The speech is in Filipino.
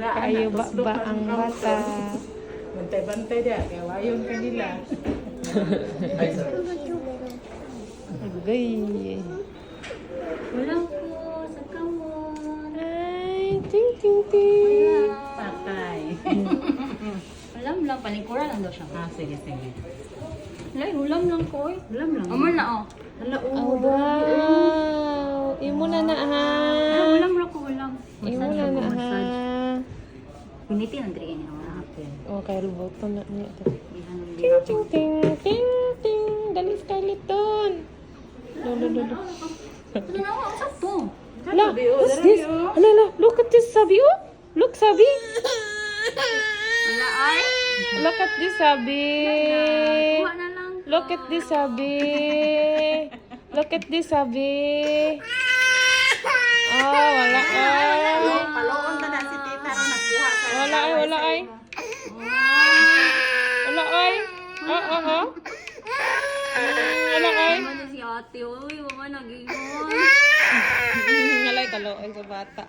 Kaayo ba ang bata? Bantay-bantay dia, kaya wayon kanila. Agay. Wala ko sa kamon. Ay, ting ting ting. Patay. Ulam lang, palingkuran lang daw siya. Sige, sige. Wala, ulam lang ko eh. Alam lang. Aman na oh. Hala, Oh, wow. Imo na na ha. Ulam lang ko, ulam. Imo na na ha. Piniti ang diri niya. Oh, kay roboto na niya. Ihan ng Ting ting ting ting ting. Dali Scarlett doon. Lolo lolo. Ano na ako? Sakto. La, what's this? Ala, la, look at this, Sabi. Oh, look, Sabi. Wala ay. Look at this, Sabi. Kuha na lang. Look at this, Sabi. Look at this, Sabi. Oh, wala ay. Paloon na si tita na nagkuha sa Wala ay, wala ay. Wala ay. Oh. Wala ay. Ano si ate? Uy, mama nag-iwan. Ngalay kaloy sa bata.